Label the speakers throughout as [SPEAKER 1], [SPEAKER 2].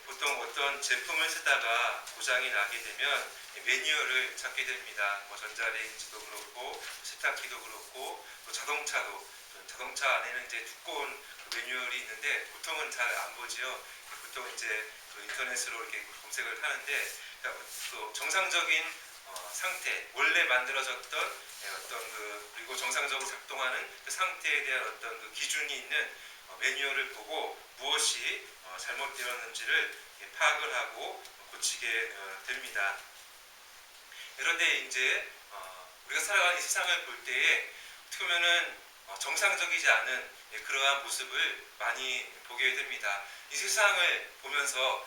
[SPEAKER 1] 보통 어떤 제품을 쓰다가 고장이 나게 되면 매뉴얼을 찾게 됩니다. 뭐 전자레인지도 그렇고 세탁기도 그렇고 또 자동차 안에는 이제 두꺼운 그 매뉴얼이 있는데 보통은 잘 안 보지요. 보통 이제 그 인터넷으로 이렇게 검색을 하는데 또 정상적인 상태, 원래 만들어졌던 그리고 정상적으로 작동하는 그 상태에 대한 어떤 그 기준이 있는 매뉴얼을 보고 무엇이 잘못되었는지를 파악을 하고 고치게 됩니다. 그런데 이제 우리가 살아가는 이 세상을 볼 때에 어떻게 보면은 정상적이지 않은 그러한 모습을 많이 보게 됩니다. 이 세상을 보면서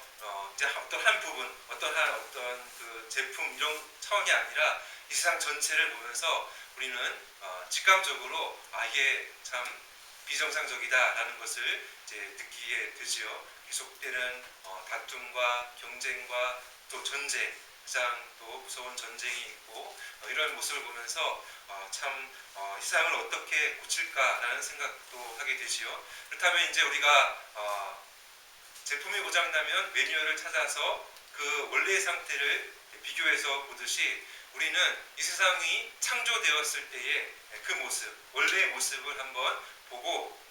[SPEAKER 1] 이제 어떤 한 부분, 어떤 그 제품 이런 차원이 아니라 이 세상 전체를 보면서 우리는 직감적으로 이게 참 비정상적이다라는 것을 이제 느끼게 되지요. 계속되는 다툼과 경쟁과 또 전쟁, 가장 또 무서운 전쟁이 있고 이런 모습을 보면서 참 이 세상을 어떻게 고칠까라는 생각도 하게 되지요. 그렇다면 이제 우리가 제품이 고장나면 매뉴얼을 찾아서 그 원래의 상태를 비교해서 보듯이 우리는 이 세상이 창조되었을 때의 그 모습, 원래의 모습을 한번 보고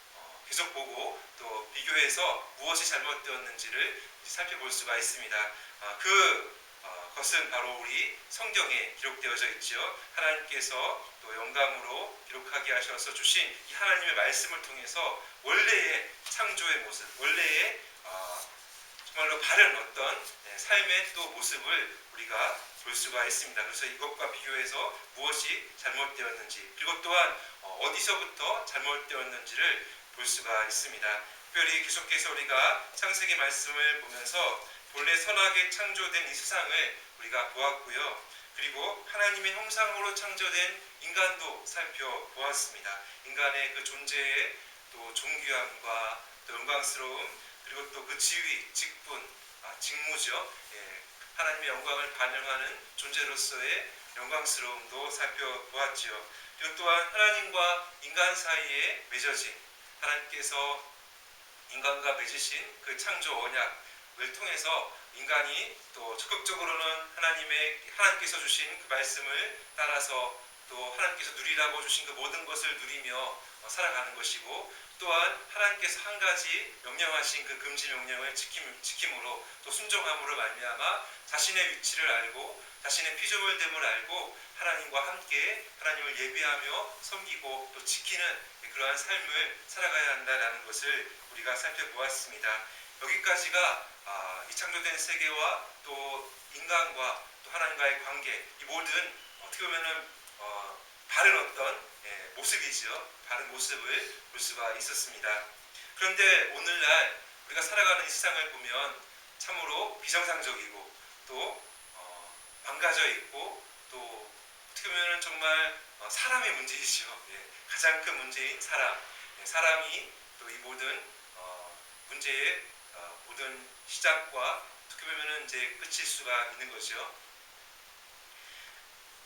[SPEAKER 1] 계속 보고 또 비교해서 무엇이 잘못되었는지를 살펴볼 수가 있습니다. 그것은 바로 우리 성경에 기록되어져 있죠. 하나님께서 또 영감으로 기록하게 하셔서 주신 이 하나님의 말씀을 통해서 원래의 창조의 모습, 원래의 정말로 바른 어떤 삶의 또 모습을 우리가 볼 수가 있습니다. 그래서 이것과 비교해서 무엇이 잘못되었는지 그리고 또한 어디서부터 잘못되었는지를 볼 수가 있습니다. 특별히 계속해서 우리가 창세기 말씀을 보면서 본래 선하게 창조된 이 세상을 우리가 보았고요. 그리고 하나님의 형상으로 창조된 인간도 살펴보았습니다. 인간의 그 존재의 또 존귀함과 또 영광스러움 그리고 또 그 지위, 직분, 직무죠. 하나님의 영광을 반영하는 존재로서의 영광스러움도 살펴보았지요. 그리고 또한 하나님과 인간 사이에 맺어진 하나님께서 인간과 맺으신 그 창조 언약을 통해서 인간이 또 적극적으로는 하나님께서 주신 그 말씀을 따라서 또 하나님께서 누리라고 주신 그 모든 것을 누리며 살아가는 것이고 또한 하나님께서 한 가지 명령하신 그 금지 명령을 지킴으로 또 순종함으로 말미암아 자신의 위치를 알고 자신의 피조물됨을 알고 하나님과 함께 하나님을 예배하며 섬기고 또 지키는 그러한 삶을 살아가야 한다는 것을 우리가 살펴보았습니다. 여기까지가 이 창조된 세계와 또 인간과 또 하나님과의 관계 이 모든 어떻게 보면은 바른 어떤 모습이죠. 바른 모습을 볼 수가 있었습니다. 그런데 오늘날 우리가 살아가는 이 세상을 보면 참으로 비정상적이고 또 망가져 있고 또 어떻게 보면 정말 사람의 문제이죠. 가장 큰 문제인 사람이 또 이 모든 문제의 모든 시작과 어떻게 보면 이제 끝일 수가 있는 거죠.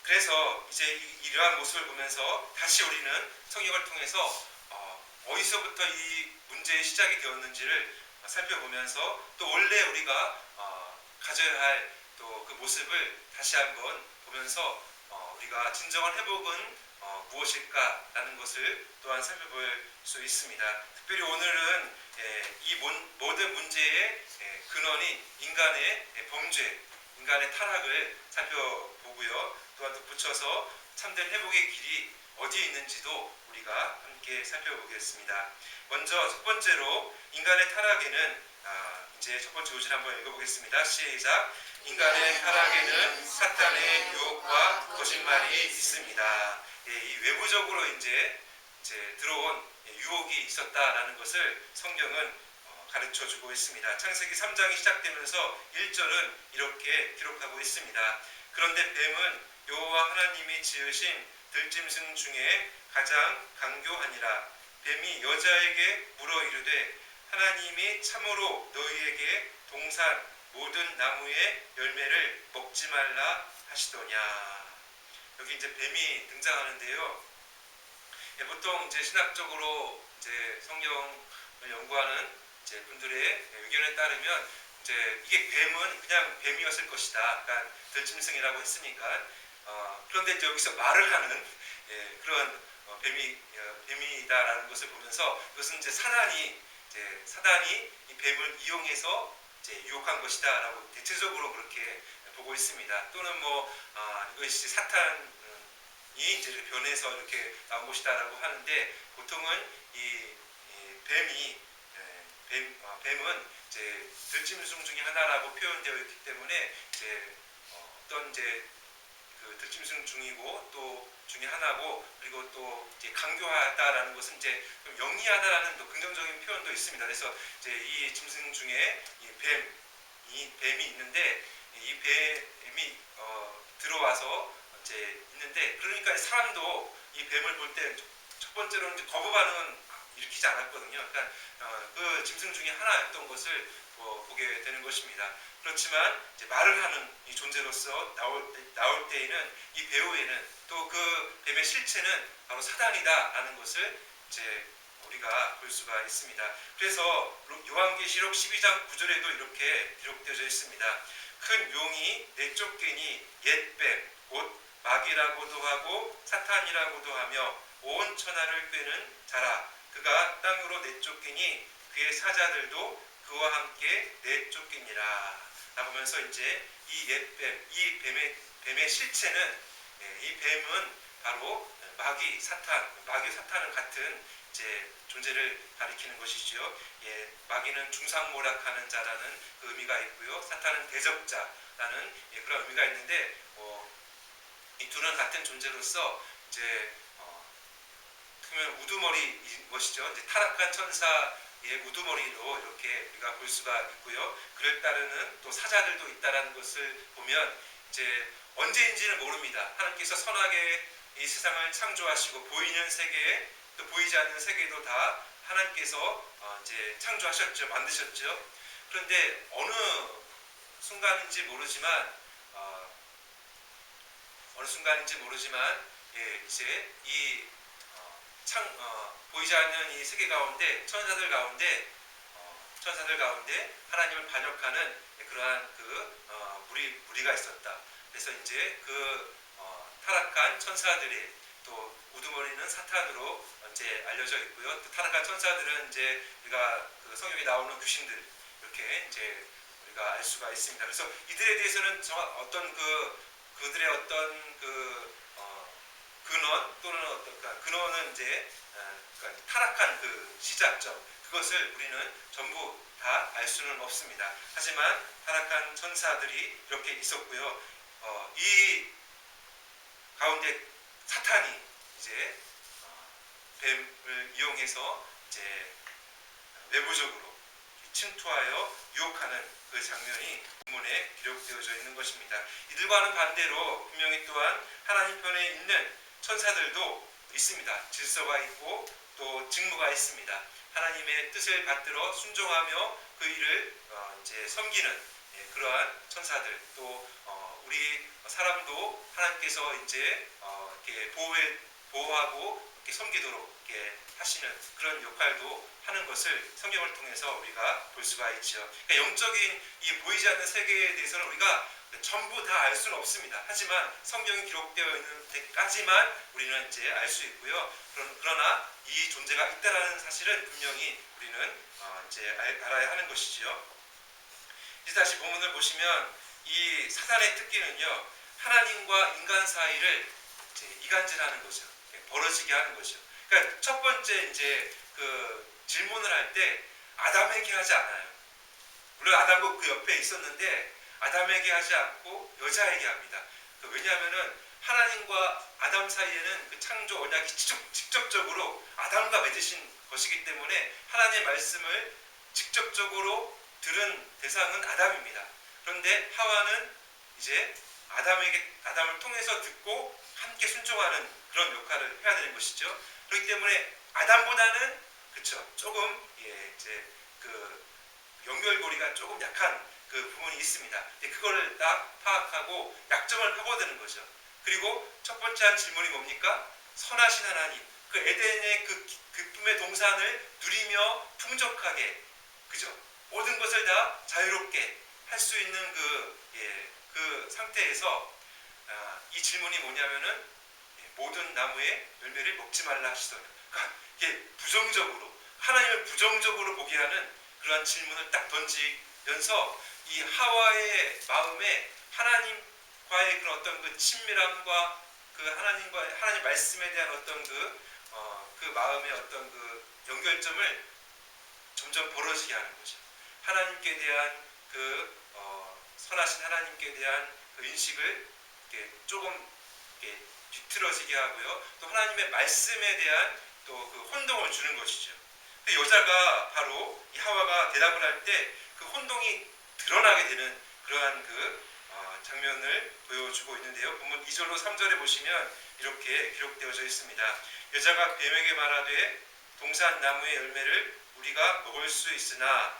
[SPEAKER 1] 그래서 이제 이러한 모습을 보면서 다시 우리는 성경을 통해서 어디서부터 이 문제의 시작이 되었는지를 살펴보면서 또 원래 우리가 가져야 할 또 그 모습을 다시 한번 보면서 우리가 진정한 회복은 무엇일까라는 것을 또한 살펴볼 수 있습니다. 특별히 오늘은 이 모든 문제의 근원인 인간의 범죄, 인간의 타락을 살펴보고요. 또한 덧붙여서 참된 회복의 길이 어디에 있는지도 우리가 함께 살펴보겠습니다. 먼저 첫 번째로 인간의 타락에는 이제 첫 번째 요지를 한번 읽어보겠습니다. 시작. 인간의 타락에는 사탄의 유혹과 거짓말이 있습니다. 이 외부적으로 이제 들어온 유혹이 있었다라는 것을 성경은 가르쳐주고 있습니다. 창세기 3장이 시작되면서 1절은 이렇게 기록하고 있습니다. 그런데 뱀은 여호와 하나님이 지으신 들짐승 중에 가장 강교하니라. 뱀이 여자에게 물어 이르되 하나님이 참으로 너희에게 동산 모든 나무의 열매를 먹지 말라 하시더냐. 여기 이제 뱀이 등장하는데요. 보통 이제 신학적으로 이제 성경을 연구하는 이제 분들의 의견에 따르면 이제 이게 뱀은 그냥 뱀이었을 것이다. 그러니까 들짐승이라고 했으니까. 그런데 이제 여기서 말을 하는 그런 뱀이다라는 것을 보면서 이것은 이제 사단이 이 뱀을 이용해서 이제 유혹한 것이다라고 대체적으로 그렇게 보고 있습니다. 또는 이것이 사탄이 이제 변해서 이렇게 나온 것이다라고 하는데 보통은 이 뱀은 이제 들짐승 중에 하나라고 표현되어 있기 때문에 이제 어떤 이제 그 들짐승 중이고 또 중에 하나고 그리고 또 이제 강교하다라는 것은 이제 좀 영리하다라는 또 긍정적인 표현도 있습니다. 그래서 이제 이 짐승 중에 이 뱀이 있는데 이 뱀이 들어와서 이제 있는데 그러니까 사람도 이 뱀을 볼 때 첫 번째로는 이제 거부 반응은 일으키지 않았거든요. 그러니까 그 짐승 중에 하나였던 것을 보게 되는 것입니다. 그렇지만 이제 말을 하는 이 존재로서 나올 때에는 이 배후에는 또 그 뱀의 실체는 바로 사단이다라는 것을 이제 우리가 볼 수가 있습니다. 그래서 요한계시록 12장 9절에도 이렇게 기록되어져 있습니다. 큰 용이 내쫓기니 옛뱀 곧 마귀라고도 하고 사탄이라고도 하며 온 천하를 꿰는 자라. 그가 땅으로 내쫓기니 그의 사자들도 그와 함께 내쫓기니라. 라고 하면서 이제 이 옛뱀, 이 뱀의 실체는 이 뱀은 바로 마귀 사탄은 같은 이제 존재를 가리키는 것이죠. 마귀는 중상모략하는 자라는 그 의미가 있고요. 사탄은 대적자라는 그런 의미가 있는데 이 둘은 같은 존재로서 이제 그러면 우두머리인 것이죠. 이제 타락한 천사의 우두머리로 이렇게 우리가 볼 수가 있고요. 그를 따르는 또 사자들도 있다라는 것을 보면 이제 언제인지는 모릅니다. 하나님께서 선하게 이 세상을 창조하시고 보이는 세계 또 보이지 않는 세계도 다 하나님께서 이제 창조하셨죠, 만드셨죠. 그런데 어느 순간인지 모르지만 이제 이 보이지 않는 이 세계 가운데 천사들 가운데 하나님을 반역하는 그러한 무리가 있었다. 그래서 이제 타락한 천사들이 또 우두머리는 사탄으로 이제 알려져 있고요. 또 타락한 천사들은 이제 우리가 그 성경에 나오는 귀신들 이렇게 이제 우리가 알 수가 있습니다. 그래서 이들에 대해서는 어떤 그들의 어떤 근원 또는 근원은 이제 그러니까 타락한 그 시작점 그것을 우리는 전부 다 알 수는 없습니다. 하지만 타락한 천사들이 이렇게 있었고요. 이 가운데 사탄이 이제 뱀을 이용해서 이제 외부적으로 침투하여 유혹하는 그 장면이 본문에 기록되어져 있는 것입니다. 이들과는 반대로 분명히 또한 하나님 편에 있는 천사들도 있습니다. 질서가 있고 또 직무가 있습니다. 하나님의 뜻을 받들어 순종하며 그 일을 이제 섬기는 그러한 천사들 또 우리 사람도 하나님께서 이제 이렇게 보호하고 이렇게 섬기도록 이렇게 하시는 그런 역할도 하는 것을 성경을 통해서 우리가 볼 수가 있죠. 그러니까 영적인 이 보이지 않는 세계에 대해서는 우리가 전부 다 알 수는 없습니다. 하지만 성경이 기록되어 있는 데까지만 우리는 이제 알 수 있고요. 그러나 이 존재가 있다라는 사실은 분명히 우리는 이제 알아야 하는 것이지요. 이제 다시 본문을 보시면 이 사단의 특기는요, 하나님과 인간 사이를 이제 이간질하는 거죠. 벌어지게 하는 거죠. 그러니까 첫 번째 이제 그 질문을 할 때 아담에게 하지 않아요. 물론 아담도 그 옆에 있었는데 아담에게 하지 않고 여자에게 합니다. 왜냐하면은 하나님과 아담 사이에는 그 창조 언약이 직접적으로 아담과 맺으신 것이기 때문에 하나님의 말씀을 직접적으로 들은 대상은 아담입니다. 그런데 하와는 이제 아담을 통해서 듣고 함께 순종하는 그런 역할을 해야 되는 것이죠. 그렇기 때문에 아담보다는 조금 이제 그 연결고리가 조금 약한 그 부분이 있습니다. 그거를 딱 파악하고 약점을 파고드는 거죠. 그리고 첫 번째 한 질문이 뭡니까? 선하신 하나님, 그 에덴의 그 기쁨의 동산을 누리며 풍족하게, 모든 것을 다 자유롭게 할 수 있는 그 상태에서 이 질문이 뭐냐면은 모든 나무의 열매를 먹지 말라 하시더니, 그러니까 이게 부정적으로, 하나님을 부정적으로 보게 하는 그러한 질문을 딱 던지면서 이 하와의 마음에 하나님과의 그런 어떤 그 친밀함과 그 하나님 말씀에 대한 어떤 그 마음의 어떤 그 연결점을 점점 벌어지게 하는 거죠. 하나님께 대한 선하신 하나님께 대한 그 인식을 조금 뒤틀어지게 하고요. 또 하나님의 말씀에 대한 또 그 혼동을 주는 것이죠. 여자가 바로 이 하와가 대답을 할 때 그 혼동이 드러나게 되는 그러한 장면을 보여주고 있는데요. 본문 2절로 3절에 보시면 이렇게 기록되어져 있습니다. 여자가 뱀에게 말하되 동산 나무의 열매를 우리가 먹을 수 있으나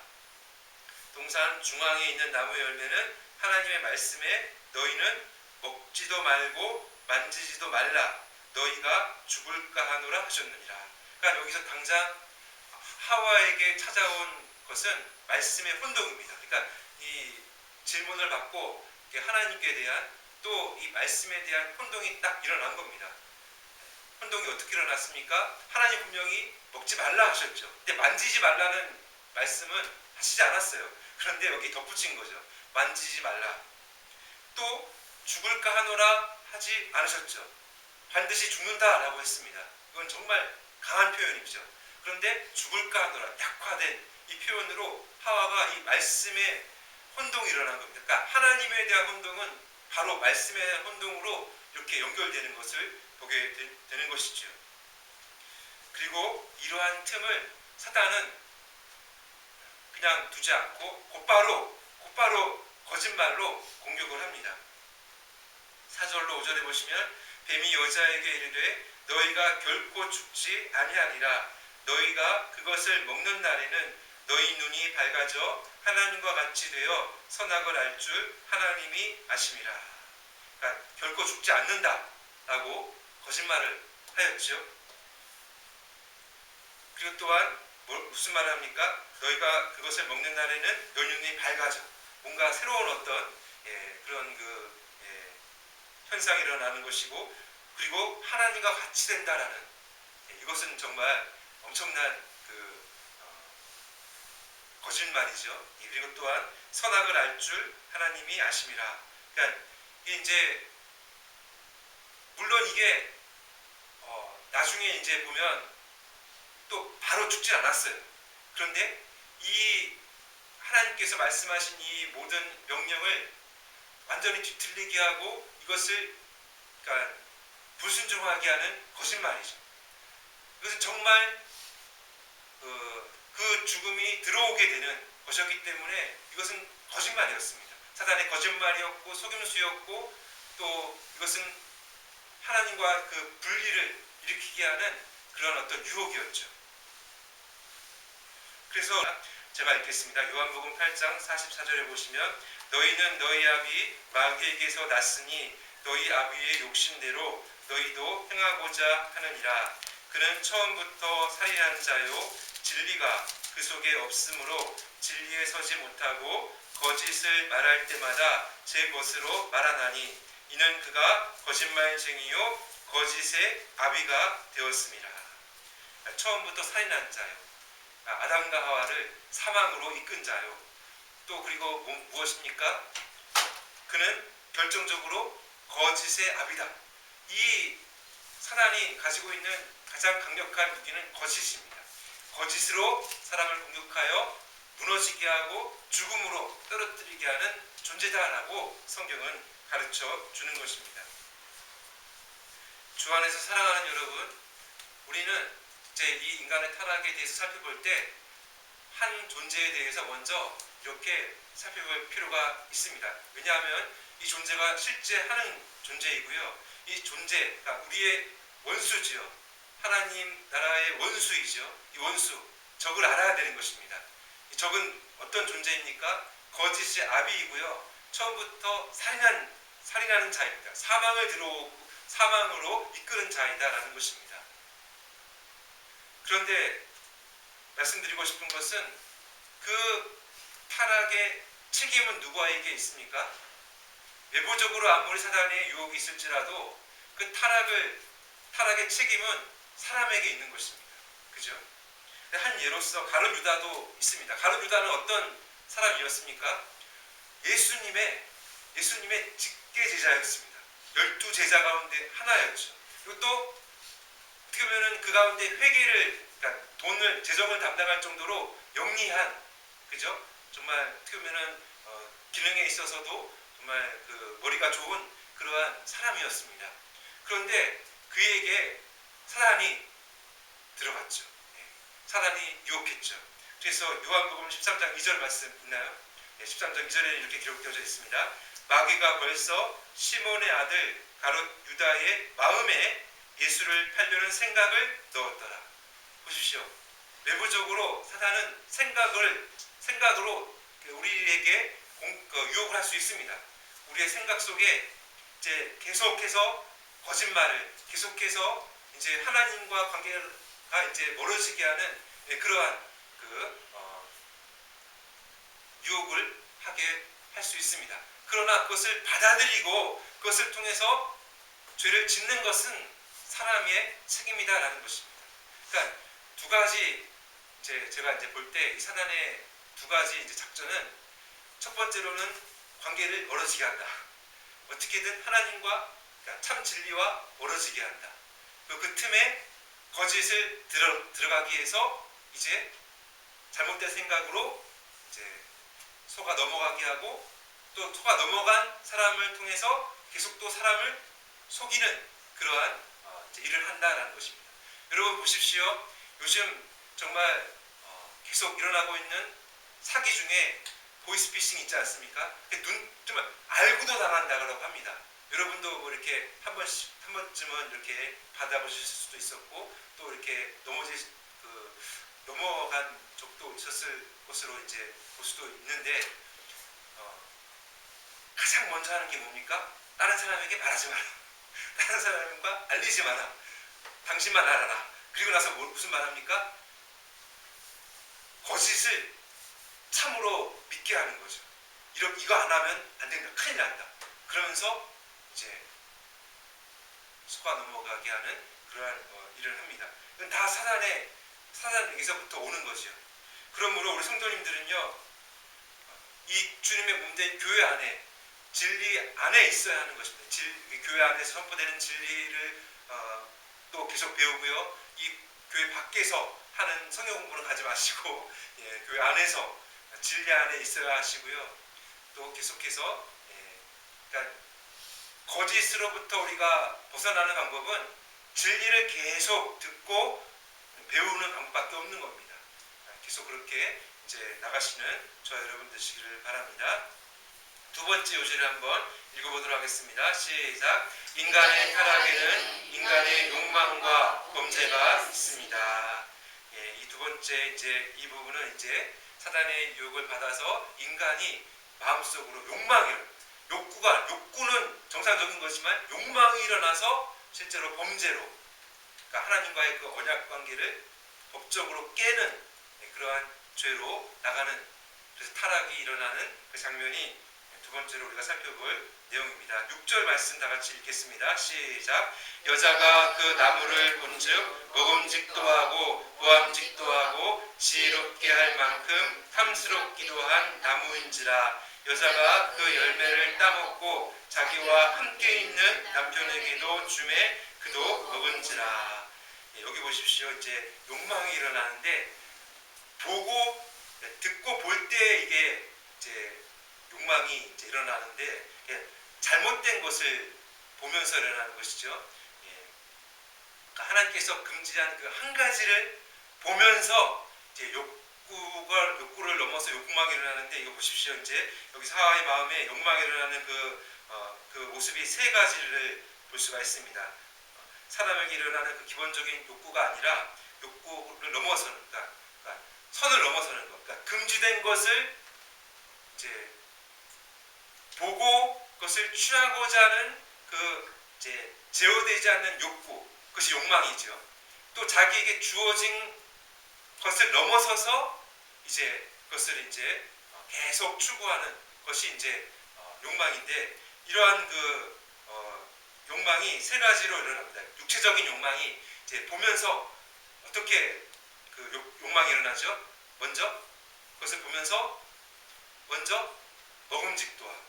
[SPEAKER 1] 동산 중앙에 있는 나무의 열매는 하나님의 말씀에 너희는 먹지도 말고 만지지도 말라 너희가 죽을까 하노라 하셨느니라. 그러니까 여기서 당장 하와에게 찾아온 것은 말씀의 혼동입니다. 그러니까 이 질문을 받고 하나님께 대한 또 이 말씀에 대한 혼동이 딱 일어난 겁니다. 혼동이 어떻게 일어났습니까? 하나님 분명히 먹지 말라 하셨죠. 근데 만지지 말라는 말씀은 하시지 않았어요. 그런데 여기 덧붙인 거죠. 만지지 말라. 또 죽을까 하노라 하지 않으셨죠. 반드시 죽는다라고 했습니다. 이건 정말 강한 표현이죠. 그런데 죽을까 하노라, 약화된 이 표현으로 하와가 이 말씀에 혼동이 일어난 겁니다. 그러니까 하나님에 대한 혼동은 바로 말씀의 대한 혼동으로 이렇게 연결되는 것을 보게 되는 것이죠. 그리고 이러한 틈을 사단은 그냥 두지 않고 곧바로 거짓말로 공격을 합니다. 4절로 5절에 보시면 뱀이 여자에게 이르되 너희가 결코 죽지 아니하리라 너희가 그것을 먹는 날에는 너희 눈이 밝아져 하나님과 같이 되어 선악을 알 줄 하나님이 아심이라. 그러니까 결코 죽지 않는다라고 거짓말을 하였죠. 그리고 또한 무슨 말을 합니까? 너희가 그것을 먹는 날에는 너희 눈이 밝아져. 뭔가 새로운 어떤 그런 현상이 일어나는 것이고, 그리고 하나님과 같이 된다라는 이것은 정말 엄청난 거짓말이죠. 그리고 또한 선악을 알 줄 하나님이 아심이라. 그러니까 이제 물론 이게 나중에 이제 보면 또 바로 죽지 않았어요. 그런데 이 하나님께서 말씀하신 이 모든 명령을 완전히 뒤틀리게 하고 이것을 그러니까 불순종하게 하는 거짓말이죠. 이것은 정말 그 죽음이 들어오게 되는 것이었기 때문에 이것은 거짓말이었습니다. 사단의 거짓말이었고 속임수였고 또 이것은 하나님과 그 분리를 일으키게 하는 그런 어떤 유혹이었죠. 그래서 제가 읽겠습니다. 요한복음 8장 44절에 보시면 너희는 너희 아비 마귀에게서 났으니 너희 아비의 욕심대로 너희도 행하고자 하느니라. 그는 처음부터 살인한 자요 진리가 그 속에 없으므로 진리에 서지 못하고 거짓을 말할 때마다 제 것으로 말하나니 이는 그가 거짓말쟁이요 거짓의 아비가 되었습니다. 처음부터 살인한 자요, 아담과 하와를 사망으로 이끈 자요, 또 그리고 무엇입니까? 그는 결정적으로 거짓의 아비다. 이 사단이 가지고 있는 가장 강력한 무기는 거짓입니다. 거짓으로 사람을 공격하여 무너지게 하고 죽음으로 떨어뜨리게 하는 존재다라고 성경은 가르쳐 주는 것입니다. 주 안에서 사랑하는 여러분, 우리는 이제 이 인간의 타락에 대해서 살펴볼 때 한 존재에 대해서 먼저 이렇게 살펴볼 필요가 있습니다. 왜냐하면 이 존재가 실제 하는 존재이고요. 이 존재가 우리의 원수지요. 하나님 나라의 원수이죠. 이 원수, 적을 알아야 되는 것입니다. 이 적은 어떤 존재입니까? 거짓의 아비이고요. 처음부터 살인하는 자입니다. 사망으로 이끄는 자이다라는 것입니다. 그런데 말씀드리고 싶은 것은 그 타락의 책임은 누구에게 있습니까? 외부적으로 아무리 사단의 유혹이 있을지라도 그 타락의 책임은 사람에게 있는 것입니다. 그죠? 한 예로서 가룟 유다도 있습니다. 가룟 유다는 어떤 사람이었습니까? 예수님의 직계 제자였습니다. 12제자 가운데 하나였죠. 그리고 또 어떻게 보면 그 가운데 그러니까 돈을 재정을 담당할 정도로 영리한, 그죠? 정말 어떻게 보면 기능에 있어서도 정말 그 머리가 좋은 그러한 사람이었습니다. 그런데 그에게 사단이 들어갔죠. 사단이 유혹했죠. 그래서 요한복음 13장 2절 말씀 있나요? 13장 2절에 이렇게 기록되어져 있습니다. 마귀가 벌써 시몬의 아들 가룟 유다의 마음에 예수를 팔려는 생각을 넣었더라. 보십시오. 외부적으로 사단은 생각으로 우리에게 유혹을 할 수 있습니다. 우리의 생각 속에 이제 계속해서 거짓말을, 계속해서 이제 하나님과 관계가 이제 멀어지게 하는 그러한 유혹을 하게 할 수 있습니다. 그러나 그것을 받아들이고 그것을 통해서 죄를 짓는 것은 사람의 책임이다라는 것입니다. 그러니까 두 가지 제가 이제 볼 때 이 사단의 두 가지 이제 작전은, 첫 번째로는 관계를 멀어지게 한다. 어떻게든 하나님과, 그러니까 참 진리와 멀어지게 한다. 그 틈에 거짓을 들어가기 위해서 이제 잘못된 생각으로 이제 속아 넘어가게 하고, 또 속아 넘어간 사람을 통해서 계속 또 사람을 속이는 그러한 일을 한다라는 것입니다. 여러분 보십시오. 요즘 정말 계속 일어나고 있는 사기 중에 보이스피싱 있지 않습니까? 정말 알고도 당한다고 합니다. 여러분도 뭐 이렇게 한 번쯤은 이렇게 받아보실 수도 있었고, 또 이렇게 넘어간 적도 있었을 것으로 이제 볼 수도 있는데, 가장 먼저 하는 게 뭡니까? 다른 사람에게 말하지 마라. 다른 사람과 알리지 마라. 당신만 알아라. 그리고 나서 무슨 말 합니까? 거짓을 참으로 믿게 하는 거죠. 이거 안 하면 안 된다. 큰일 난다. 그러면서 이제 속아 넘어가게 하는 그러한 일을 합니다. 이건 다 사단에게서부터 오는 거죠. 그러므로 우리 성도님들은요, 이 주님의 몸된 교회 안에, 진리 안에 있어야 하는 것입니다. 교회 안에서 선포되는 진리를 또 계속 배우고요. 이 교회 밖에서 하는 성경 공부는 가지 마시고, 교회 안에서 진리 안에 있어야 하시고요. 또 계속해서 그러니까 거짓으로부터 우리가 벗어나는 방법은 진리를 계속 듣고 배우는 방법밖에 없는 겁니다. 계속 그렇게 이제 나가시는 저와 여러분 되시기를 바랍니다. 두 번째 요지를 한번 읽어보도록 하겠습니다. 시작. 인간의 타락에는 인간의 욕망과 범죄가 있습니다. 이 두 번째 이제 이 부분은 이제 사단의 유혹을 받아서 인간이 마음속으로 욕구는 정상적인 거지만 욕망이 일어나서 실제로 범죄로, 그러니까 하나님과의 그 언약 관계를 법적으로 깨는 그러한 죄로 나가는, 그래서 타락이 일어나는 그 장면이 두 번째로 우리가 살펴볼 내용입니다. 6절 말씀 다 같이 읽겠습니다. 시작. 여자가 그 나무를 본즉 먹음직도 하고 보암직도 하고 지혜롭게 할 만큼 탐스럽기도 한 나무인지라. 여자가 그 열매를 따먹고 자기와 함께 있는 남편에게도 주매 그도 먹은지라. 여기 보십시오. 이제 욕망이 일어나는데 듣고 볼 때 이게 이제 욕망이 이제 일어나는데, 잘못된 것을 보면서 일어나는 것이죠. 그러니까 하나님께서 금지한 그 한 가지를 보면서 이제 욕구를 넘어서 욕망이 일어나는데, 이거 보십시오. 이제 여기 사와의 마음에 욕망이 일어나는 그 모습이 세 가지를 볼 수가 있습니다. 사람에게 일어나는 그 기본적인 욕구가 아니라 욕구를 넘어서는, 그러니까 선을 넘어서는 것, 그러니까 금지된 것을 이제 보고 그것을 취하고자 하는 그 이제 제어되지 않는 욕구, 그것이 욕망이죠. 또 자기에게 주어진 것을 넘어서서 이제 그것을 이제 계속 추구하는 것이 이제 욕망인데, 이러한 욕망이 세 가지로 일어납니다. 육체적인 욕망이 이제 보면서 어떻게 욕망이 일어나죠? 먼저 그것을 보면서 먼저 먹음직도 하고,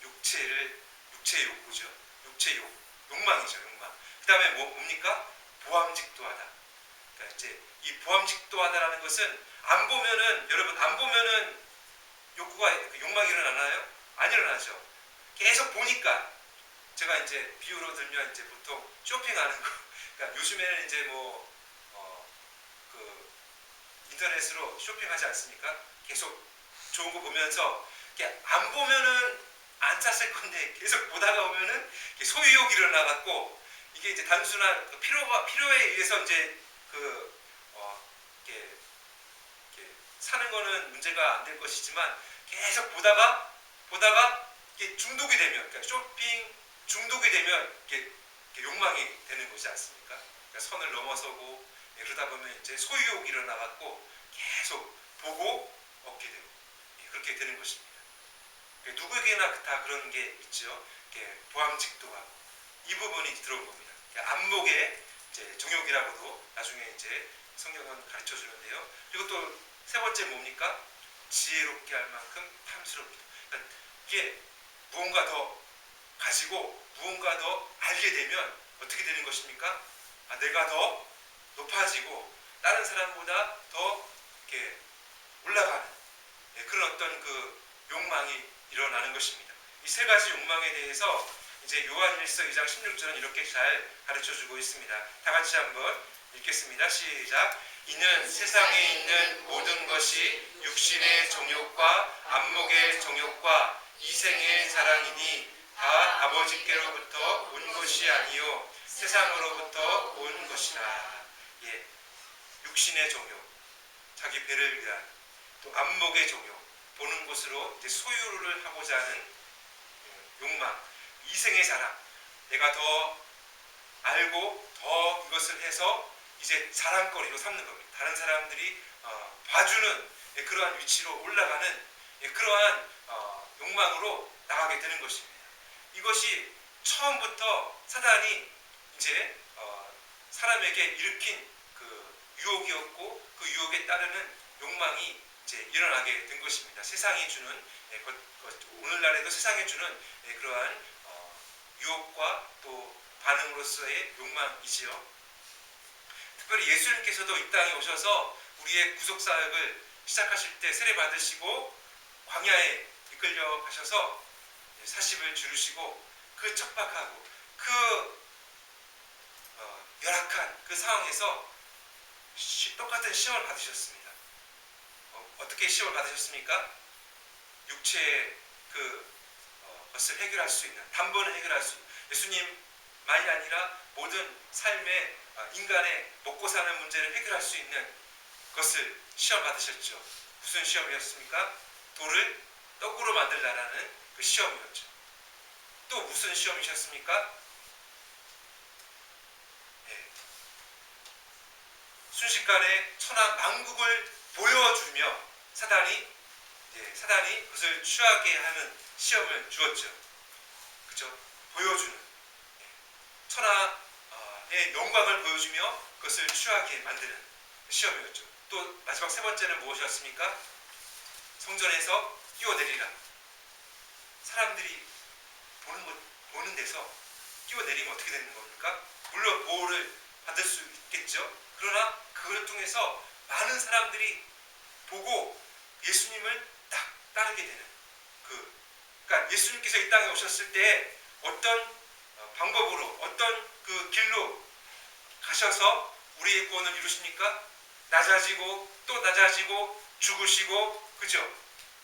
[SPEAKER 1] 육체의 욕구죠. 욕망이죠, 욕망. 그 다음에 뭡니까? 보암직도하다. 그러니까 이제 이 보암직도하다라는 것은 여러분 안 보면은 욕망이 일어나나요? 안 일어나죠. 계속 보니까, 제가 이제 비유로 들면 이제 보통 쇼핑하는 거. 그러니까 요즘에는 이제 인터넷으로 쇼핑하지 않습니까? 계속 좋은 거 보면서 안 보면은 안 샀을 건데 계속 보다가 보면은 소유욕이 일어나갖고, 이게 이제 단순한 필요에 의해서 이제 사는 거는 문제가 안 될 것이지만, 계속 보다가 이게 중독이 되면, 그러니까 쇼핑 중독이 되면 이게 욕망이 되는 거지 않습니까? 그러니까 선을 넘어서고, 그러다 보면 이제 소유욕이 일어나갖고 계속 보고 얻게 되고, 그렇게 되는 것입니다. 누구에게나 다 그런 게 있죠. 보암직도하고, 이 부분이 들어온 겁니다. 안목의 이제 정욕이라고도 나중에 이제 성경은 가르쳐 주는데요. 그리고 또 세 번째 뭡니까? 지혜롭게 할 만큼 탐스럽기도. 그러니까 이게 무언가 더 가지고 무언가 더 알게 되면 어떻게 되는 것입니까? 내가 더 높아지고 다른 사람보다 더 이렇게 올라가는, 그런 어떤 욕망이 일어나는 것입니다. 이 세 가지 욕망에 대해서 이제 요한일서 2장 16절은 이렇게 잘 가르쳐주고 있습니다. 다 같이 한번 읽겠습니다. 시작. 이는 세상에 있는 모든 것이 육신의 정욕과 안목의 정욕과 이생의 사랑이니 다 아버지께로부터 온 것이 아니요 세상으로부터 온 것이라. 육신의 정욕, 자기 배를 위한, 또 안목의 정욕, 보는 것으로 이제 소유를 하고자 하는 욕망, 이생의 사랑, 내가 더 알고 더 이것을 해서 이제 자랑거리로 삼는 겁니다. 다른 사람들이 봐주는 그러한 위치로 올라가는 그러한 욕망으로 나가게 되는 것입니다. 이것이 처음부터 사단이 이제 사람에게 일으킨 유혹이었고, 그 유혹에 따르는 욕망이 이제 일어나게 된 것입니다. 세상이 주는, 오늘날에도 세상이 주는 그러한 유혹과 또 반응으로서의 욕망이지요. 특별히 예수님께서도 이 땅에 오셔서 우리의 구속사역을 시작하실 때 세례 받으시고 광야에 이끌려 가셔서 40을 주르시고 그 척박하고 열악한 그 상황에서 똑같은 시험을 받으셨습니다. 어떻게 시험을 받으셨습니까? 육체의 것을 해결할 수 있는, 단번에 해결할 수 있는, 예수님만이 아니라 모든 삶의 인간의 먹고 사는 문제를 해결할 수 있는 것을 시험 받으셨죠. 무슨 시험이었습니까? 돌을 떡으로 만들라라는 그 시험이었죠. 또 무슨 시험이셨습니까? 순식간에 천하 만국을 보여주며 사단이 그것을 취하게 하는 시험을 주었죠. 그죠? 보여주는, 천하의 영광을 보여주며 그것을 취하게 만드는 시험이었죠. 또 마지막 세 번째는 무엇이었습니까? 성전에서 뛰어내리라. 사람들이 보는 데서 뛰어내리면 어떻게 되는 겁니까? 물론 보호를 받을 수 있겠죠. 그러나 그걸 통해서 많은 사람들이 보고 예수님을 딱 따르게 되는 그러니까 예수님께서 이 땅에 오셨을 때 어떤 방법으로, 어떤 그 길로 가셔서 우리의 구원을 이루십니까? 낮아지고 또 낮아지고 죽으시고, 그죠?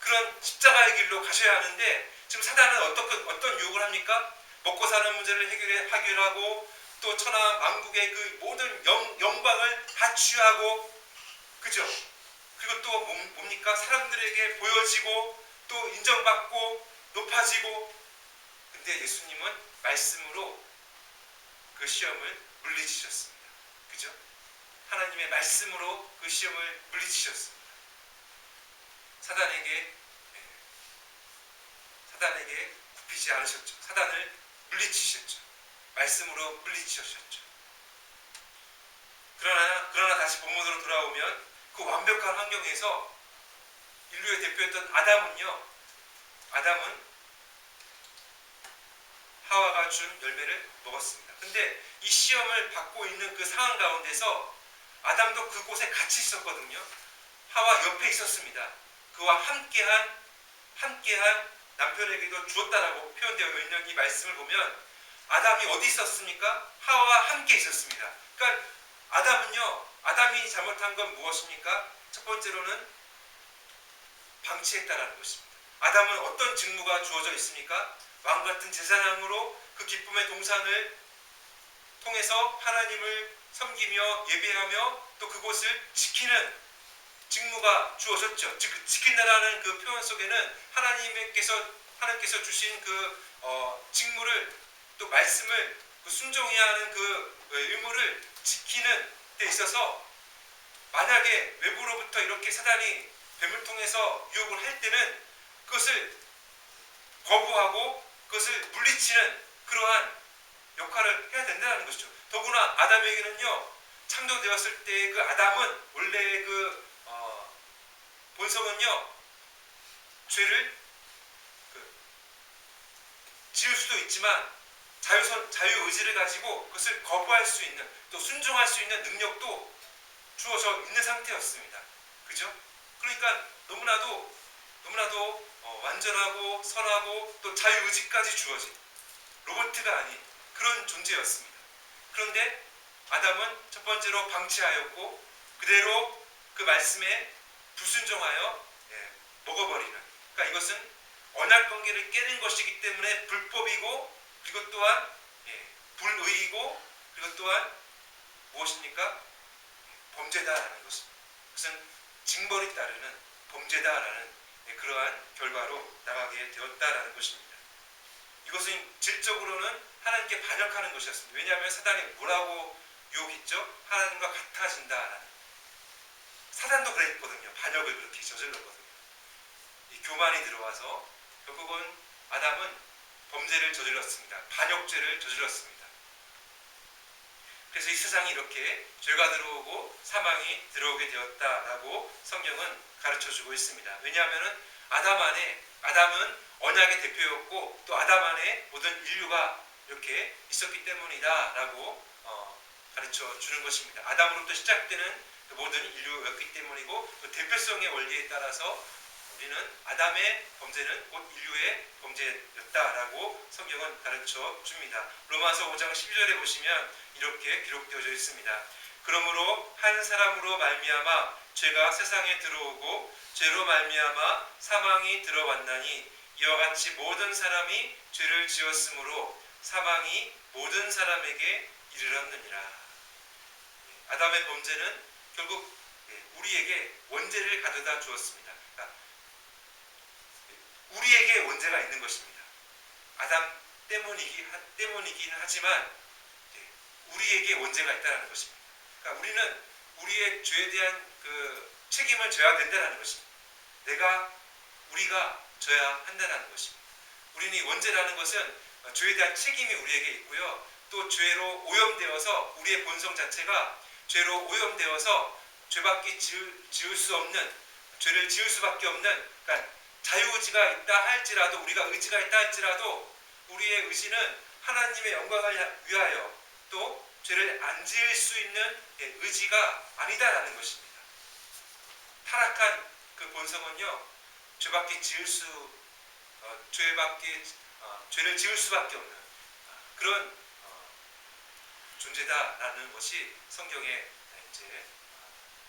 [SPEAKER 1] 그런 십자가의 길로 가셔야 하는데, 지금 사단은 어떤 유혹을 합니까? 먹고 사는 문제를 해결하고 또 천하 만국의 그 모든 영광을 다 취하고, 그죠? 그리고 또 뭡니까? 사람들에게 보여지고 또 인정받고 높아지고. 근데 예수님은 말씀으로 그 시험을 물리치셨습니다. 그죠? 하나님의 말씀으로 그 시험을 물리치셨습니다. 사단에게 사단에게 굽히지 않으셨죠. 사단을 물리치셨죠. 말씀으로 물리치셨죠. 그러나 다시 본문으로 돌아오면 그 완벽한 환경에서 인류의 대표였던 아담은 하와가 준 열매를 먹었습니다. 근데 이 시험을 받고 있는 그 상황 가운데서 아담도 그곳에 같이 있었거든요. 하와 옆에 있었습니다. 그와 함께한 남편에게도 주었다라고 표현되어 있는 이 말씀을 보면 아담이 어디 있었습니까? 하와와 함께 있었습니다. 그러니까 아담이 잘못한 건 무엇입니까? 첫 번째로는 방치했다라는 것입니다. 아담은 어떤 직무가 주어져 있습니까? 왕같은 제사장으로 그 기쁨의 동산을 통해서 하나님을 섬기며 예배하며 또 그곳을 지키는 직무가 주어졌죠. 즉 지킨다라는 그 표현 속에는 하나님께서 주신 그 직무를 또 말씀을 순종해야 하는 그 의무를 지키는 데 있어서 만약에 외부로부터 이렇게 사단이 뱀을 통해서 유혹을 할 때는 그것을 거부하고 그것을 물리치는 그러한 역할을 해야 된다는 것이죠. 더구나 아담에게는요, 창조되었을 때 그 아담은 원래 그 본성은요, 죄를 지을 수도 있지만 자유의지를 가지고 그것을 거부할 수 있는, 또 순종할 수 있는 능력도 주어져 있는 상태였습니다. 그죠? 그러니까 너무나도 완전하고 선하고 또 자유의지까지 주어진 로봇가 아닌 그런 존재였습니다. 그런데 아담은 첫 번째로 방치하였고 그대로 그 말씀에 불순종하여 먹어버리는, 그러니까 이것은 언약관계를 깨는 것이기 때문에 불법이고, 그리고 또한 불의이고, 그리고 또한 무엇입니까? 범죄다라는 것입니다. 그것은 징벌이 따르는 범죄다라는 그러한 결과로 나가게 되었다라는 것입니다. 이것은 질적으로는 하나님께 반역하는 것이었습니다. 왜냐하면 사단이 뭐라고 유혹했죠? 하나님과 같아진다라는. 사단도 그랬거든요. 반역을 그렇게 저질렀거든요. 이 교만이 들어와서 결국은 아담은 범죄를 저질렀습니다. 반역죄를 저질렀습니다. 그래서 이 세상이 이렇게 죄가 들어오고 사망이 들어오게 되었다라고 성경은 가르쳐주고 있습니다. 왜냐하면 아담은 언약의 대표였고 또 아담 안에 모든 인류가 이렇게 있었기 때문이다라고 가르쳐 주는 것입니다. 아담으로부터 시작되는 그 모든 인류였기 때문이고, 그 대표성의 원리에 따라서 우리는 아담의 범죄는 곧 인류의 범죄였다라고 성경은 가르쳐 줍니다. 로마서 5장 12절에 보시면 이렇게 기록되어져 있습니다. 그러므로 한 사람으로 말미암아 죄가 세상에 들어오고 죄로 말미암아 사망이 들어왔나니 이와 같이 모든 사람이 죄를 지었으므로 사망이 모든 사람에게 이르렀느니라. 아담의 범죄는 결국 우리에게 원죄를 가져다 주었습니다. 그러니까 우리에게 원죄가 있는 것입니다. 아담 때문이긴 하지만 우리에게 원죄가 있다는 것입니다. 그러니까 우리는 우리의 죄에 대한 그 책임을 져야 된다는 것입니다. 우리가 져야 한다는 것입니다. 우리는 이 원죄라는 것은 죄에 대한 책임이 우리에게 있고요. 또 죄로 오염되어서 우리의 본성 자체가 죄로 오염되어서 죄밖에 지을 수 없는, 죄를 지을 수밖에 없는, 그러니까 자유의지가 있다 할지라도, 우리가 의지가 있다 할지라도 우리의 의지는 하나님의 영광을 위하여 또 죄를 안 지을 수 있는 의지가 아니다라는 것입니다. 타락한 그 본성은요, 죄를 지을 수밖에 없는 그런 존재다라는 것이 성경의 이제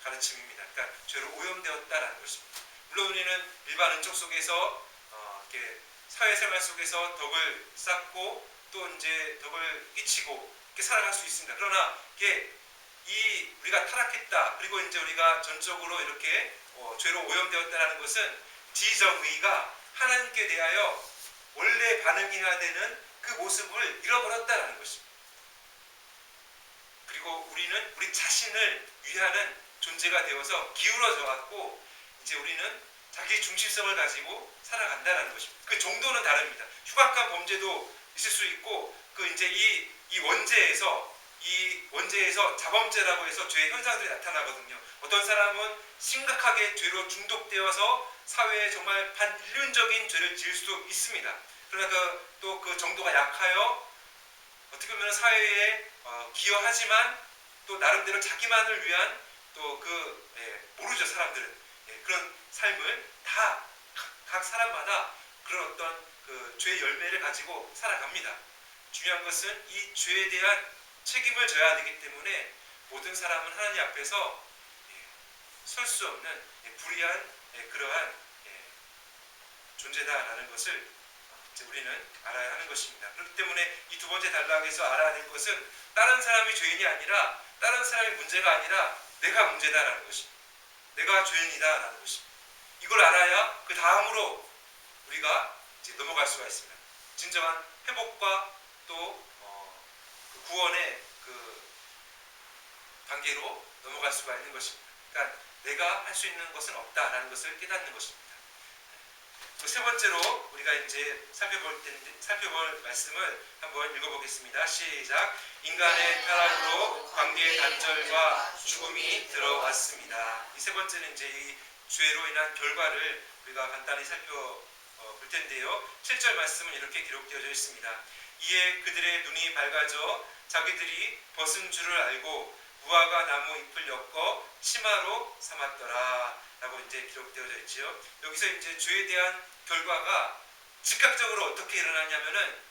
[SPEAKER 1] 가르침입니다. 그러니까 죄로 오염되었다라는 것입니다. 물론 우리는 일반 은총 속에서 이렇게 사회생활 속에서 덕을 쌓고 또 이제 덕을 끼치고 이렇게 살아갈 수 있습니다. 그러나 이게 우리가 타락했다, 그리고 이제 우리가 전적으로 이렇게 죄로 오염되었다라는 것은 지정의가 하나님께 대하여 원래 반응해야 되는 그 모습을 잃어버렸다라는 것입니다. 그리고 우리는 우리 자신을 위하는 존재가 되어서 기울어져 갖고 이제 우리는 자기 중심성을 가지고 살아간다는 것입니다. 그 정도는 다릅니다. 흉악한 범죄도 있을 수 있고 그 이제 이 원죄에서 자범죄라고 해서 죄의 현상들이 나타나거든요. 어떤 사람은 심각하게 죄로 중독되어서 사회에 정말 반인륜적인 죄를 지을 수도 있습니다. 그러나 또 그 정도가 약하여 어떻게 보면 사회에 기여하지만 또 나름대로 자기만을 위한 또 모르죠 사람들은 그런 삶을 다 각 사람마다 그런 어떤 그 죄의 열매를 가지고 살아갑니다. 중요한 것은 이 죄에 대한 책임을 져야 되기 때문에 모든 사람은 하나님 앞에서 설 수 없는 불의한 그러한 존재다라는 것을 우리는 알아야 하는 것입니다. 그렇기 때문에 이 두 번째 단락에서 알아야 될 것은 다른 사람이 죄인이 아니라 다른 사람이 문제가 아니라 내가 문제다라는 것입니다. 내가 죄인이다라는 것입니다. 이걸 알아야 그 다음으로 우리가 이제 넘어갈 수가 있습니다. 진정한 회복과 또 구원의 그 단계로 넘어갈 수가 있는 것입니다. 그러니까 내가 할 수 있는 것은 없다라는 것을 깨닫는 것입니다. 또 세 번째로 우리가 이제 살펴볼 말씀을 한번 읽어보겠습니다. 시작. 인간의 타락으로 관계의 단절과 죽음이 들어왔습니다. 이 세 번째는 이제 이 죄로 인한 결과를 우리가 간단히 살펴볼 텐데요. 7절 말씀은 이렇게 기록되어져 있습니다. 이에 그들의 눈이 밝아져 자기들이 벗은 줄을 알고 무화과 나무 잎을 엮어 치마로 삼았더라 라고 이제 기록되어져 있지요. 여기서 이제 죄에 대한 결과가 즉각적으로 어떻게 일어나냐면은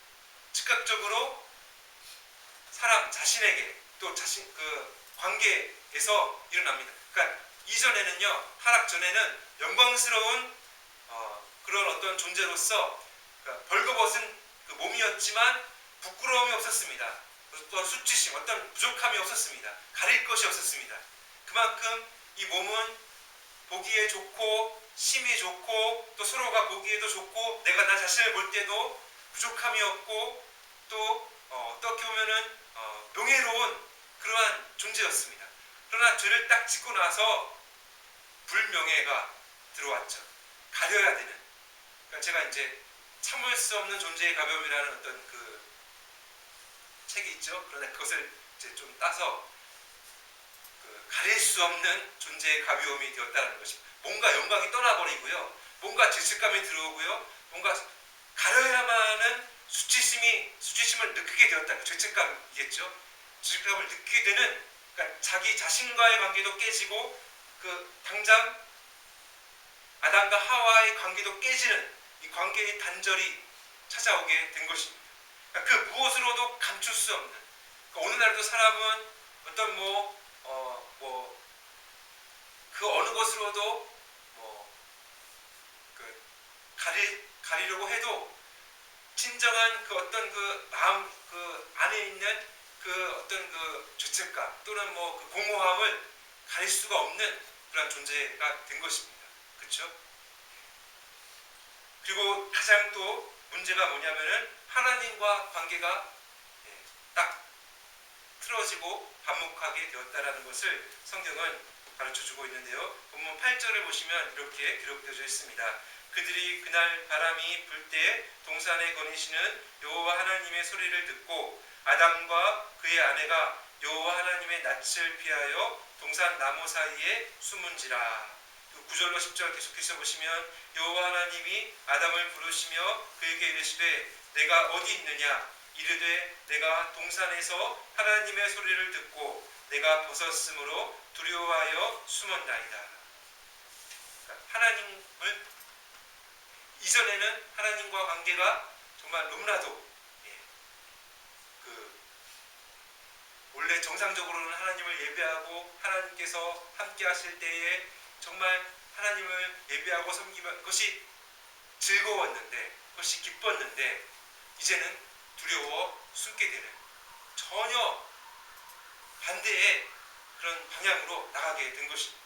[SPEAKER 1] 즉각적으로 사람 자신에게 또 자신 그 관계에서 일어납니다. 그러니까 이전에는요, 타락 전에는 영광스러운 그런 어떤 존재로서 그러니까 벌거벗은 그 몸이었지만 부끄러움이 없었습니다. 또 수치심, 어떤 부족함이 없었습니다. 가릴 것이 없었습니다. 그만큼 이 몸은 보기에 좋고 심이 좋고 또 서로가 보기에도 좋고 내가 나 자신을 볼 때도 부족함이 없고 또 어떻게 보면은 명예로운 그러한 존재였습니다. 그러나 죄를 딱 짓고 나서 불명예가 들어왔죠. 가려야 되는. 그러니까 제가 이제 참을 수 없는 존재의 가벼움이라는 어떤 그 책이 있죠. 그러나 그것을 이제 좀 따서 가릴 수 없는 존재의 가벼움이 되었다는 것입니다. 뭔가 영광이 떠나버리고요. 뭔가 죄책감이 들어오고요. 뭔가 가려야만은 수치심을 느끼게 되었다. 죄책감이겠죠. 죄책감을 느끼게 되는 그러니까 자기 자신과의 관계도 깨지고 당장 아담과 하와의 관계도 깨지는 이 관계의 단절이 찾아오게 된 것입니다. 그러니까 그 무엇으로도 감출 수 없는 그러니까 오늘날도 사람은 어떤 그 어느 것으로도 가리려고 해도 진정한 그 어떤 그 마음 그 안에 있는 그 어떤 그 죄책감 또는 그 공허함을 가릴 수가 없는 그런 존재가 된 것입니다. 그렇죠? 그리고 가장 또 문제가 뭐냐면은 하나님과 관계가 딱 틀어지고 반목하게 되었다라는 것을 성경은 가르쳐주고 있는데요. 본문 8절을 보시면 이렇게 기록되어 있습니다. 그들이 그날 바람이 불 때 동산에 거니시는 여호와 하나님의 소리를 듣고 아담과 그의 아내가 여호와 하나님의 낯을 피하여 동산 나무 사이에 숨은지라. 9절로 10절 계속해서 보시면 여호와 하나님이 아담을 부르시며 그에게 이르시되 내가 어디 있느냐 이르되 내가 동산에서 하나님의 소리를 듣고 내가 벗었으므로 두려워하여 숨었나이다. 하나님을 이전에는 하나님과 관계가 정말 너무나도 원래 정상적으로는 하나님을 예배하고 하나님께서 함께 하실 때에 정말 하나님을 예배하고 섬기면 그것이 즐거웠는데 그것이 기뻤는데 이제는 두려워 숨게 되는 전혀 반대의 그런 방향으로 나가게 된 것입니다.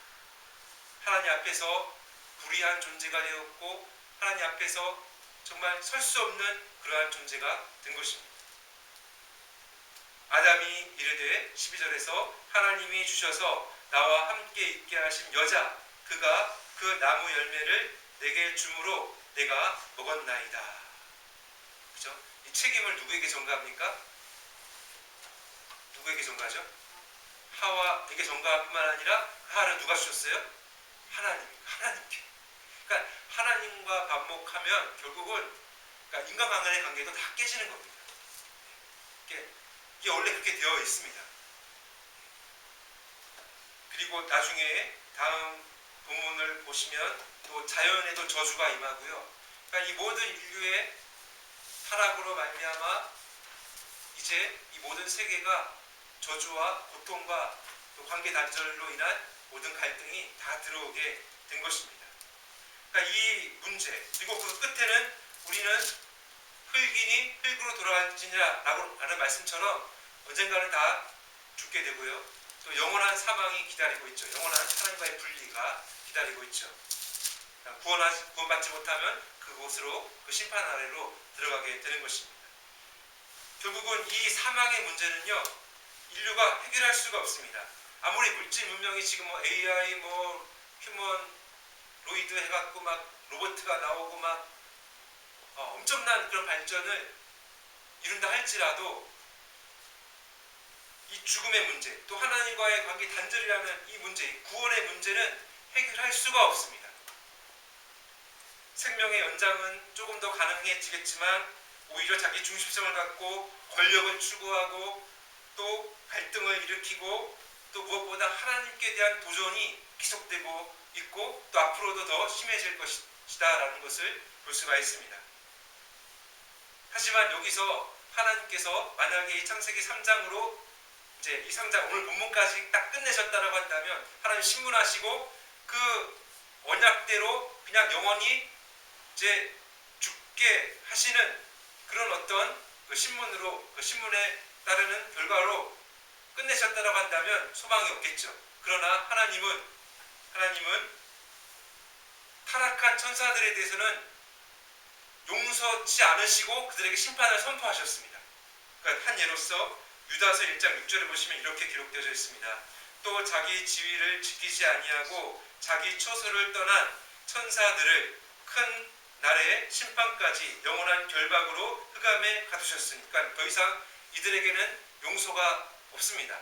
[SPEAKER 1] 하나님 앞에서 불의한 존재가 되었고 하나님 앞에서 정말 설 수 없는 그러한 존재가 된 것입니다. 아담이 이르되 12절에서 하나님이 주셔서 나와 함께 있게 하신 여자 그가 그 나무 열매를 내게 줌으로 내가 먹었나이다. 그죠? 이 책임을 누구에게 전가합니까? 누구에게 전가하죠? 하와에게 전가뿐만 아니라 하와를 누가 주셨어요? 하나님께. 그러니까 하나님과 반목하면 결국은 그러니까 인간과 간의 관계도 다 깨지는 겁니다. 이게 원래 그렇게 되어 있습니다. 그리고 나중에 다음 본문을 보시면 또 자연에도 저주가 임하고요. 그러니까 이 모든 인류의 타락으로 말미암아 이제 이 모든 세계가 저주와 고통과 또 관계 단절로 인한 모든 갈등이 다 들어오게 된 것입니다. 그러니까 이 문제 그리고 그 끝에는 우리는 흙이니 흙으로 돌아갈지니라 라는 말씀처럼 언젠가는 다 죽게 되고요. 또 영원한 사망이 기다리고 있죠. 영원한 하나님과의 분리가 기다리고 있죠. 구원받지 못하면 그곳으로 그 심판 아래로 들어가게 되는 것입니다. 결국은 이 사망의 문제는요, 인류가 해결할 수가 없습니다. 아무리 물질 문명이 지금 AI 휴머노이드 해갖고 막 로봇가 나오고 막 엄청난 그런 발전을 이룬다 할지라도 이 죽음의 문제, 또 하나님과의 관계 단절이라는 이 문제, 구원의 문제는 해결할 수가 없습니다. 생명의 연장은 조금 더 가능해지겠지만 오히려 자기 중심성을 갖고 권력을 추구하고 또 갈등을 일으키고 또 무엇보다 하나님께 대한 도전이 계속되고 있고 또 앞으로도 더 심해질 것이다 라는 것을 볼 수가 있습니다. 하지만 여기서 하나님께서 만약에 이 창세기 3장으로 이제 이 상장 오늘 본문까지 딱 끝내셨다라고 한다면 하나님 신문하시고 그 언약대로 그냥 영원히 이제 죽게 하시는 그런 어떤 그 신문으로 그 신문에 따르는 결과로 끝내셨다라고 한다면 소망이 없겠죠. 그러나 하나님은 타락한 천사들에 대해서는 용서치 않으시고 그들에게 심판을 선포하셨습니다. 그러니까 한 예로서 유다서 1장 6절에 보시면 이렇게 기록되어 있습니다. 또 자기 지위를 지키지 아니하고 자기 처소를 떠난 천사들을 큰 날의 심판까지 영원한 결박으로 흑암에 가두셨으니까 더 이상 이들에게는 용서가 없습니다.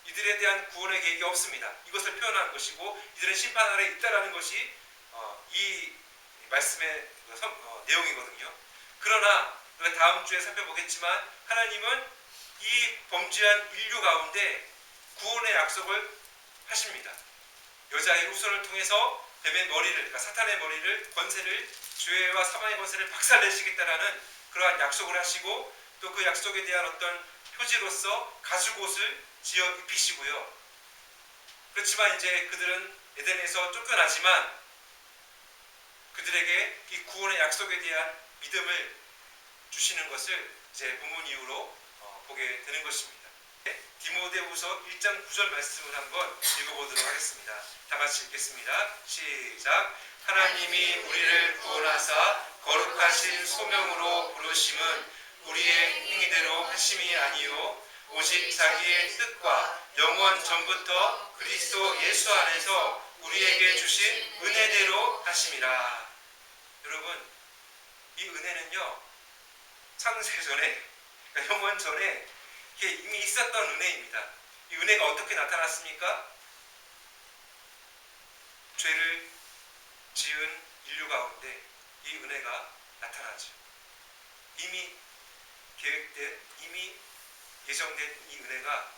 [SPEAKER 1] 이들에 대한 구원의 계획이 없습니다. 이것을 표현한 것이고 이들은 심판 아래 있다라는 것이 이 말씀의 내용이거든요. 그러나 우리가 다음 주에 살펴보겠지만 하나님은 이 범죄한 인류 가운데 구원의 약속을 하십니다. 여자의 후손을 통해서 뱀의 머리를, 그러니까 사탄의 머리를, 권세를, 죄와 사망의 권세를 박살내시겠다라는 그러한 약속을 하시고 또 그 약속에 대한 어떤 표지로서 가죽옷을 지어 입히시고요. 그렇지만 이제 그들은 에덴에서 쫓겨나지만 그들에게 이 구원의 약속에 대한 믿음을 주시는 것을 이제 본문 이후로 보게 되는 것입니다. 디모데후서 1장 9절 말씀을 한번 읽어보도록 하겠습니다. 다 같이 읽겠습니다. 시작. 하나님이 우리를 구원하사 거룩하신 소명으로 부르심은 우리의 행위대로 하심이 아니요 오직 자기의 뜻과 영원 전부터 그리스도 예수 안에서 우리에게 주신 은혜대로 하심이라. 여러분, 이 은혜는요 창세전에, 그러니까 영원 전에 이미 있었던 은혜입니다. 이 은혜가 어떻게 나타났습니까? 죄를 지은 인류 가운데 이 은혜가 나타나죠. 이미 계획된, 이미 예정된 이 은혜가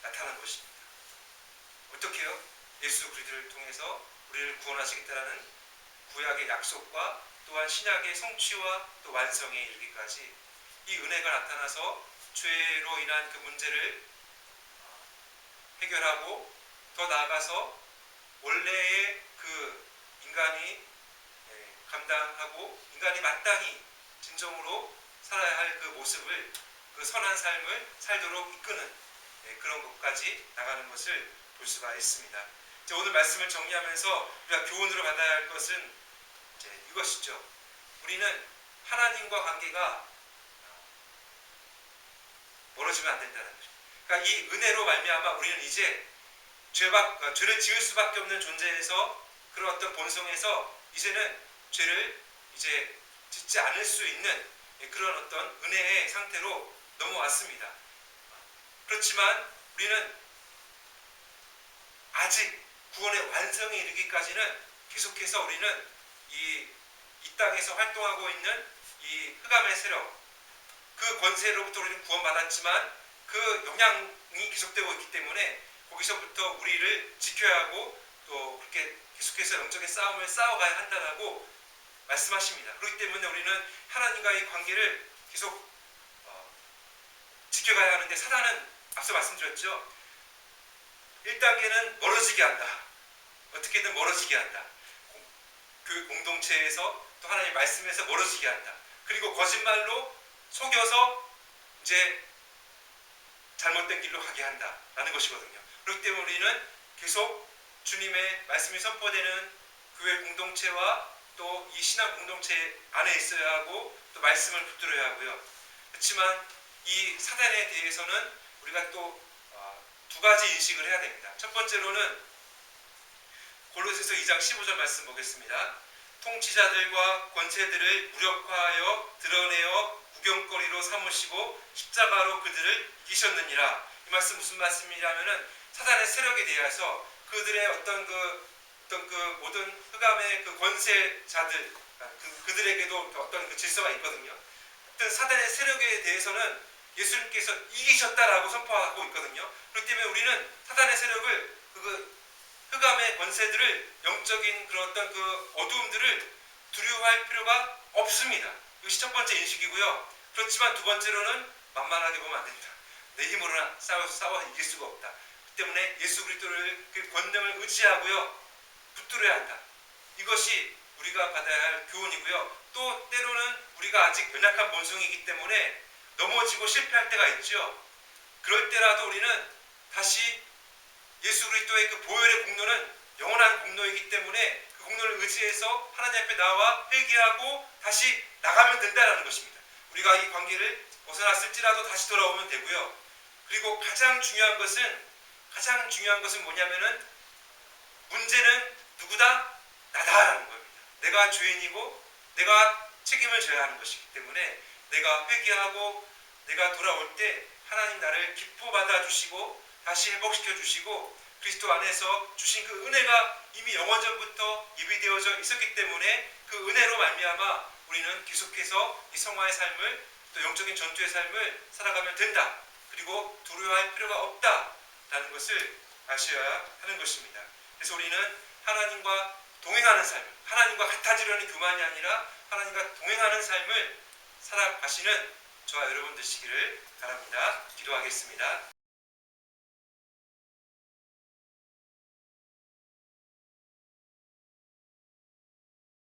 [SPEAKER 1] 나타난 것입니다. 어떻게요? 예수 그리스도를 통해서 우리를 구원하시겠다라는 구약의 약속과 또한 신약의 성취와 또 완성에 이르기까지 이 은혜가 나타나서 죄로 인한 그 문제를 해결하고 더 나아가서 원래의 그 인간이 감당하고 인간이 마땅히 진정으로 살아야 할 그 모습을, 그 선한 삶을 살도록 이끄는 그런 것까지 나가는 것을 볼 수가 있습니다. 이제 오늘 말씀을 정리하면서 우리가 교훈으로 받아야 할 것은 이제 이것이죠. 우리는 하나님과 관계가 멀어지면 안 된다는 거죠. 그러니까 이 은혜로 말미암아 우리는 이제 죄를 지을 수밖에 없는 존재에서 그런 어떤 본성에서 이제는 죄를 이제 짓지 않을 수 있는 그런 어떤 은혜의 상태로 넘어왔습니다. 그렇지만 우리는 아직 구원의 완성에 이르기까지는 계속해서 우리는 이 땅에서 활동하고 있는 이 흑암의 세력, 그 권세로부터 우리는 구원받았지만 그 영향이 계속되고 있기 때문에 거기서부터 우리를 지켜야 하고 또 그렇게 계속해서 영적인 싸움을 싸워가야 한다고 말씀하십니다. 그렇기 때문에 우리는 하나님과의 관계를 계속 지켜가야 하는데, 사단은 앞서 말씀드렸죠. 1단계는 멀어지게 한다. 어떻게든 멀어지게 한다. 그 공동체에서 또 하나님의 말씀에서 멀어지게 한다. 그리고 거짓말로 속여서 이제 잘못된 길로 가게 한다라는 것이거든요. 그렇기 때문에 우리는 계속 주님의 말씀이 선포되는 교회 공동체와 또 이 신앙 공동체 안에 있어야 하고 또 말씀을 붙들어야 하고요. 그렇지만 이 사단에 대해서는 우리가 또 두 가지 인식을 해야 됩니다. 첫 번째로는 골로새서 2장 15절 말씀 보겠습니다. 통치자들과 권세들을 무력화하여 드러내어 구경거리로 삼으시고 십자가로 그들을 이기셨느니라. 이 말씀 무슨 말씀이냐면은 사단의 세력에 대해서 그들의 어떤 그 모든 흑암의 그 권세자들, 그들에게도 어떤 그 질서가 있거든요. 어떤 사단의 세력에 대해서는 예수님께서 이기셨다라고 선포하고 있거든요. 그렇기 때문에 우리는 사단의 세력을, 그 흑암의 권세들을, 영적인 그런 어떤 그 어두움들을 두려워할 필요가 없습니다. 이것이 첫 번째 인식이고요. 그렇지만 두 번째로는 만만하게 보면 안 됩니다. 내 힘으로나 싸워 이길 수가 없다. 그 때문에 예수 그리스도를 그 권능을 의지하고요, 붙들어야 한다. 이것이 우리가 받아야 할 교훈이고요. 또 때로는 우리가 아직 연약한 본성이기 때문에 넘어지고 실패할 때가 있죠. 그럴 때라도 우리는 다시 예수 그리스도의 그 보혈의 공로는 영원한 공로이기 때문에 그 공로를 의지해서 하나님 앞에 나와 회개하고 다시 나가면 된다는 것입니다. 우리가 이 관계를 벗어났을지라도 다시 돌아오면 되고요. 그리고 가장 중요한 것은 뭐냐면은, 문제는 누구다? 나다라는 겁니다. 내가 죄인이고 내가 책임을 져야 하는 것이기 때문에 내가 회개하고 내가 돌아올 때 하나님 나를 기뻐 받아주시고 다시 회복시켜 주시고 그리스도 안에서 주신 그 은혜가 이미 영원전부터 예비되어져 있었기 때문에 그 은혜로 말미암아 우리는 계속해서 이 성화의 삶을, 또 영적인 전투의 삶을 살아가면 된다. 그리고 두려워할 필요가 없다라는 것을 아셔야 하는 것입니다. 그래서 우리는 하나님과 동행하는 삶, 하나님과 같아지려는 교만이 아니라 하나님과 동행하는 삶을 살아가시는 저와 여러분 되시기를 바랍니다. 기도하겠습니다.